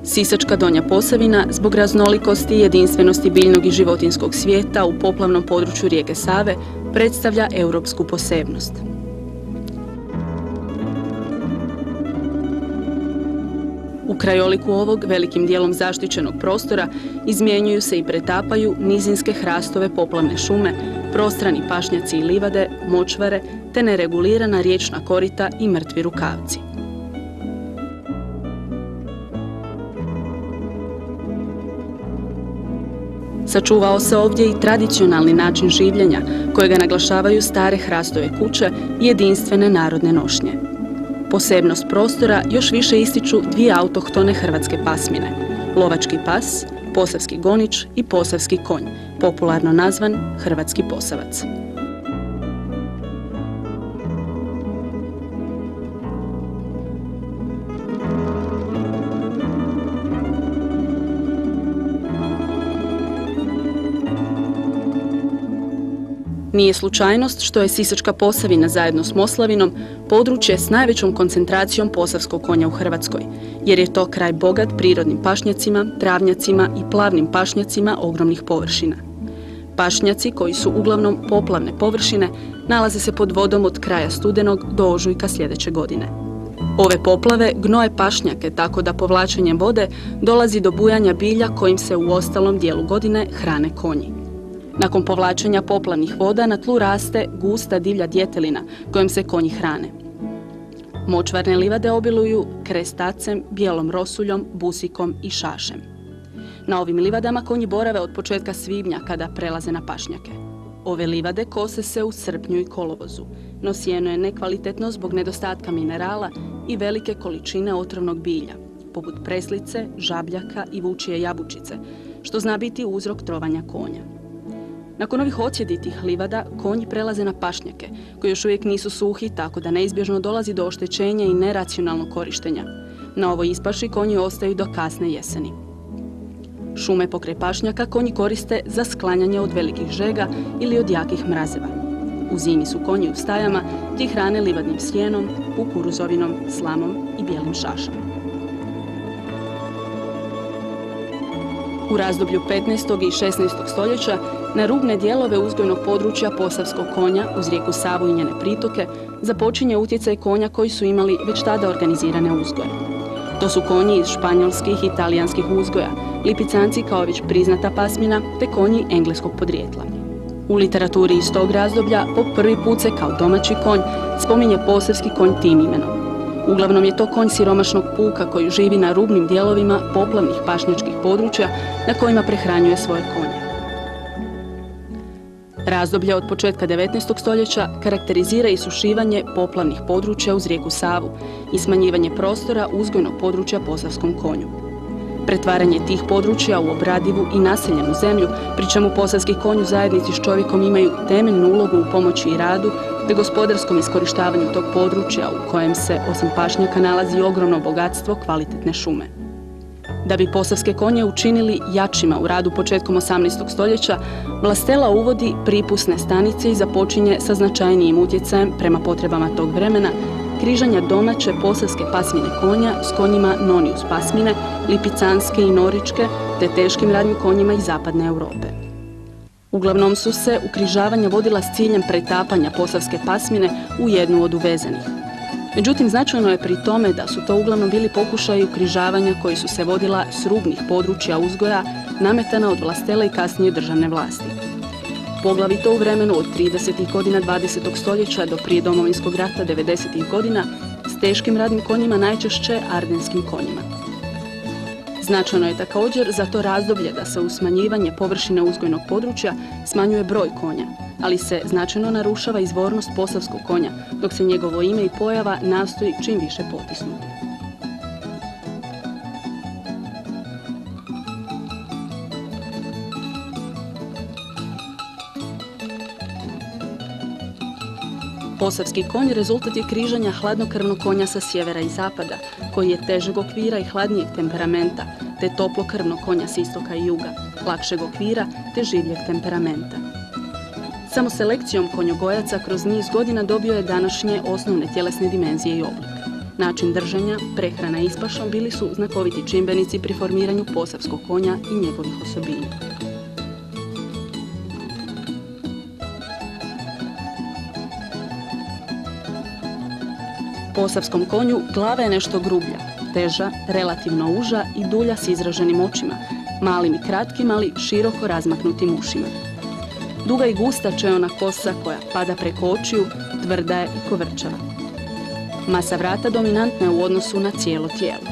Sisačka Donja Posavina zbog raznolikosti i jedinstvenosti biljnog i životinjskog svijeta u poplavnom području rijeke Save predstavlja europsku posebnost. U krajoliku ovog velikim dijelom zaštićenog prostora izmjenjuju se i pretapaju nizinske hrastove poplavne šume, prostrani pašnjaci i livade, močvare te neregulirana riječna korita i mrtvi rukavci. Sačuvao se ovdje i tradicionalni način življenja kojega naglašavaju stare hrastove kuće i jedinstvene narodne nošnje. Posebnost prostora još više ističu dvije autohtone hrvatske pasmine, lovački pas, posavski gonič i posavski konj, popularno nazvan hrvatski posavac. Nije slučajnost što je Sisačka Posavina zajedno s Moslavinom područje s najvećom koncentracijom posavskog konja u Hrvatskoj, jer je to kraj bogat prirodnim pašnjacima, travnjacima i plavnim pašnjacima ogromnih površina. Pašnjaci, koji su uglavnom poplavne površine, nalaze se pod vodom od kraja studenog do ožujka sljedeće godine. Ove poplave gnoje pašnjake tako da povlačenjem vode dolazi do bujanja bilja kojim se u ostalom dijelu godine hrane konji. Nakon povlačenja poplavnih voda na tlu raste gusta divlja djetelina kojom se konji hrane. Močvarne livade obiluju krestacem, bijelom rosuljom, busikom i šašem. Na ovim livadama konji borave od početka svibnja kada prelaze na pašnjake. Ove livade kose se u srpnju i kolovozu, no sjeno je nekvalitetno zbog nedostatka minerala i velike količine otrovnog bilja, poput preslice, žabljaka i vučije jabučice, što zna biti uzrok trovanja konja. Nakon ovih odsjeditih livada, konji prelaze na pašnjake, koji još uvijek nisu suhi, tako da neizbježno dolazi do oštećenja i neracionalnog korištenja. Na ovoj ispaši konji ostaju do kasne jeseni. Šume pokraj pašnjaka konji koriste za sklanjanje od velikih žega ili od jakih mrazeva. U zimi su konji u stajama gdje hrane livadnim sjenom, kukuruzovinom, slamom i bijelim šašama. U razdoblju 15. i 16. stoljeća na rubne dijelove uzgojnog područja posavskog konja uz rijeku Savu i njene pritoke započinje utjecaj konja koji su imali već tada organizirane uzgoje. To su konji iz španjolskih i talijanskih uzgoja, lipicanci kao već priznata pasmina te konji engleskog podrijetla. U literaturi iz tog razdoblja po prvi put se kao domaći konj spominje posavski konj tim imenom. Uglavnom je to konj siromašnog puka koji živi na rubnim dijelovima poplavnih pašnjačkih područja na kojima prehranjuje svoje konje. Razdoblje od početka 19. stoljeća karakterizira isušivanje poplavnih područja uz rijeku Savu i smanjivanje prostora uzgojnog područja posavskom konju. Pretvaranje tih područja u obradivu i naseljenu zemlju, pri čemu posavski konj u zajednici s čovjekom imaju temeljnu ulogu u pomoći i radu te gospodarskom iskorištavanju tog područja u kojem se, osim pašnjaka, nalazi ogromno bogatstvo kvalitetne šume. Da bi posavske konje učinili jačima u radu početkom 18. stoljeća, vlastela uvodi pripusne stanice i započinje sa značajnijim utjecajem prema potrebama tog vremena križanja domaće posavske pasmine konja s konjima nonius pasmine, lipicanske i noričke, te teškim radnim konjima iz zapadne Europe. Uglavnom su se ukrižavanja vodila s ciljem pretapanja posavske pasmine u jednu od uvezenih. Međutim, značajno je pri tome da su to uglavnom bili pokušaji ukrižavanja koji su se vodila s rubnih područja uzgoja nametana od vlastela i kasnije državne vlasti. Poglavito u vremenu od 30. godina 20. stoljeća do prije Domovinskog rata 90. godina s teškim radnim konjima, najčešće ardenskim konjima. Značajno je također za to razdoblje da se uz smanjivanje površine uzgojnog područja smanjuje broj konja, ali se značajno narušava izvornost posavskog konja, dok se njegovo ime i pojava nastoji čim više potisnuti. Posavski konj rezultat je križanja hladnokrvnog konja sa sjevera i zapada, koji je težeg okvira i hladnijeg temperamenta, te toplokrvnog konja s istoka i juga, lakšeg okvira te življeg temperamenta. Samo selekcijom konjogojaca kroz niz godina dobio je današnje osnovne tjelesne dimenzije i oblik. način držanja, prehrana ispašom bili su znakoviti čimbenici pri formiranju posavskog konja i njegovih osobina. Posavskom konju glava je nešto grublja, teža, relativno uža i dulja s izraženim očima, malim i kratkim, ali široko razmaknutim ušima. Duga i gusta čeona kosa koja pada preko očiju, tvrda je i kovrčava. Masa vrata dominantna je u odnosu na cijelo tijelo.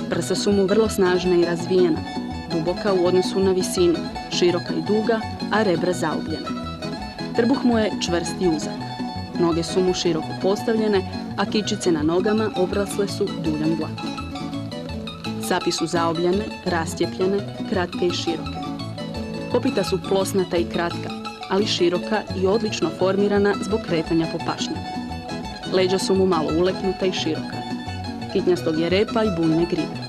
Prsa su mu vrlo snažna i razvijena, duboka u odnosu na visinu, široka i duga, a rebra zaobljena. Trbuh mu je čvrst i uzak. Noge su mu široko postavljene, a kičice na nogama obrasle su duljom dlakom. Sapi su zaobljene, rastjepljene, kratke i široke. Kopita su plosnata i kratka, ali široka i odlično formirana zbog kretanja po pašnjaku. Leđa su mu malo uleknuta i široka. Kitnjastog je repa i bujne gribe.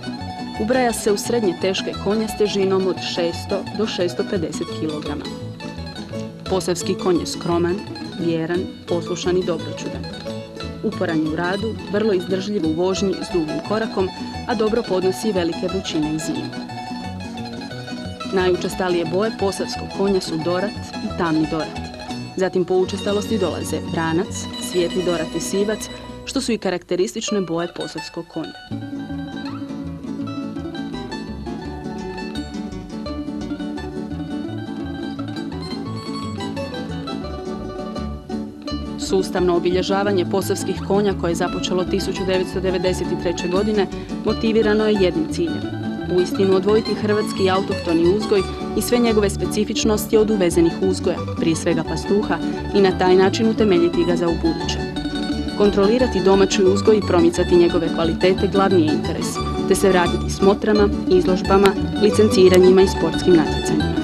Ubraja se u srednje teške konje s težinom od 600 do 650 kg. Posavski konj je skroman, vjeran, poslušan i dobročudan. Uporan je u radu, vrlo izdržljiv u vožnji s dugim korakom, a dobro podnosi velike vrućine i zimu. Najučestalije boje posavskog konja su dorat i tamni dorat. Zatim po učestalosti dolaze vranac, svijetli dorat i sivac, što su i karakteristične boje posavskog konja. Sustavno obilježavanje posavskih konja koje je započelo 1993. godine motivirano je jednim ciljem. Uistinu odvojiti hrvatski autohtoni uzgoj i sve njegove specifičnosti od uvezenih uzgoja, prije svega pastuha, i na taj način utemeljiti ga za ubuduće. Kontrolirati domaći uzgoj i promicati njegove kvalitete glavni je interes, te se vratiti smotrama, izložbama, licenciranjima i sportskim natjecanjima.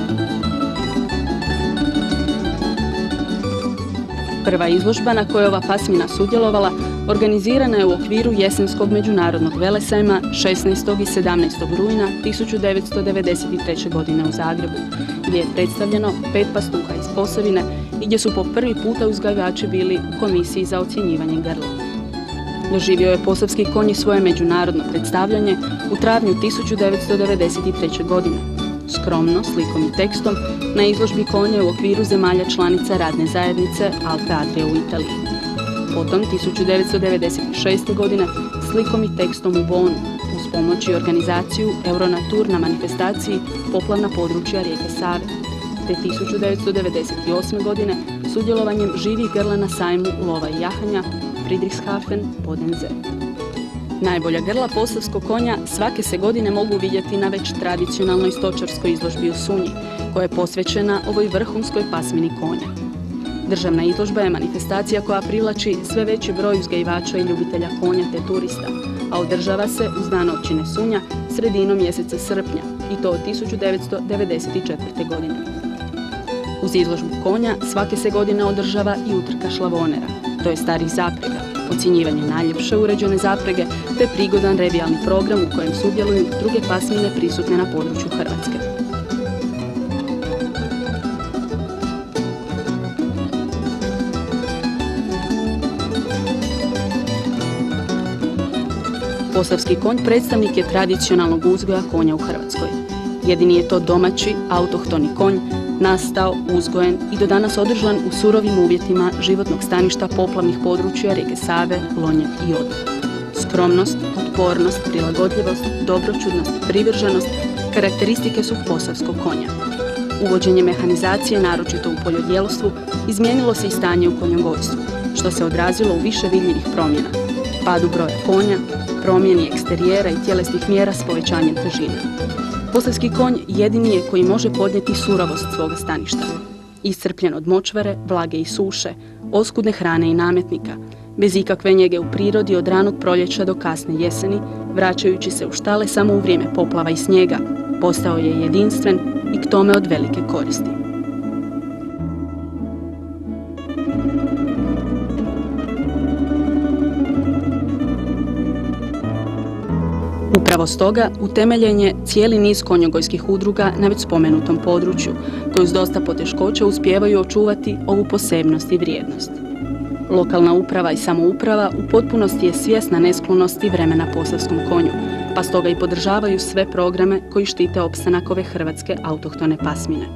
Prva izložba na kojoj je ova pasmina sudjelovala organizirana je u okviru jesenskog međunarodnog velesajma 16. i 17. rujna 1993. godine u Zagrebu, gdje je predstavljeno 5 pastuha iz Posavine i gdje su po prvi puta uzgajivači bili u komisiji za ocjenjivanje grla. Doživio je posavski konj svoje međunarodno predstavljanje u travnju 1993. godine. Skromno, slikom i tekstom, na izložbi konja u okviru zemalja članica radne zajednice Alpe Adria u Italiji. Potom 1996. godine slikom i tekstom u Bonu, uz pomoć i organizaciju Euronatur na manifestaciji Poplavna područja rijeke Save, te 1998. godine sudjelovanjem živih grla na sajmu lova i jahanja Friedrichshafen, Bodensee. Najbolja grla posavskog konja svake se godine mogu vidjeti na već tradicionalnoj stočarskoj izložbi u Sunji, koja je posvećena ovoj vrhunskoj pasmini konja. Državna izložba je manifestacija koja privlači sve veći broj uzgajivača i ljubitelja konja te turista, a održava se uz dan općine Sunja sredinom mjeseca srpnja, i to od 1994. godine. Uz izložbu konja svake se godine održava i utrka šlavonera, to je starih zaprega, ocjenjivanje najljepše uređene zaprege te prigodan revijalni program u kojem sudjeluju druge pasmine prisutne na području Hrvatske. Posavski konj predstavnik je tradicionalnog uzgoja konja u Hrvatskoj. Jedini je to domaći, autohtoni konj, nastao, uzgojen i do danas održan u surovim uvjetima životnog staništa poplavnih područja rijeke Save, Lonje i Odre. Skromnost, otpornost, prilagodljivost, dobročudnost, privrženost karakteristike su posavskog konja. Uvođenje mehanizacije, naročito u poljodjelstvu, izmijenilo se i stanje u konjogojstvu, što se odrazilo u više vidljivih promjena. Padu broja konja, promjeni eksterijera i tjelesnih mjera s povećanjem težine. Posavski konj jedini je koji može podnijeti surovost svoga staništa. Iscrpljen od močvare, vlage i suše, oskudne hrane i nametnika, bez ikakve njege u prirodi od ranog proljeća do kasne jeseni, vraćajući se u štale samo u vrijeme poplava i snijega, postao je jedinstven i k tome od velike koristi. Upravo stoga utemeljen je cijeli niz konjogojskih udruga na već spomenutom području, koji uz dosta poteškoća uspijevaju očuvati ovu posebnost i vrijednost. Lokalna uprava i samouprava u potpunosti je svjesna nesklonosti vremena posavskom konju, pa stoga i podržavaju sve programe koji štite opstanak ove hrvatske autohtone pasmine.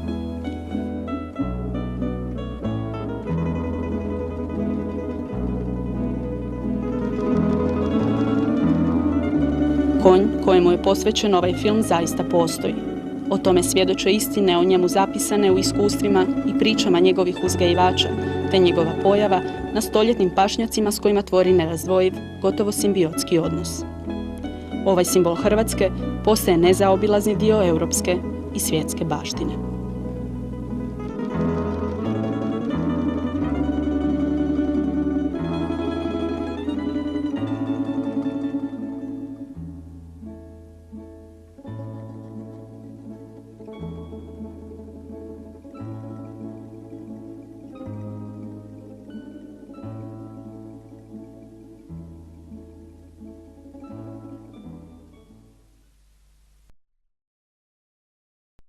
Konj kojemu je posvećen ovaj film zaista postoji. O tome svjedoče istine o njemu zapisane u iskustvima i pričama njegovih uzgajivača, te njegova pojava na stoljetnim pašnjacima s kojima tvori nerazdvojiv, gotovo simbiotski odnos. Ovaj simbol Hrvatske postaje nezaobilazni dio europske i svjetske baštine.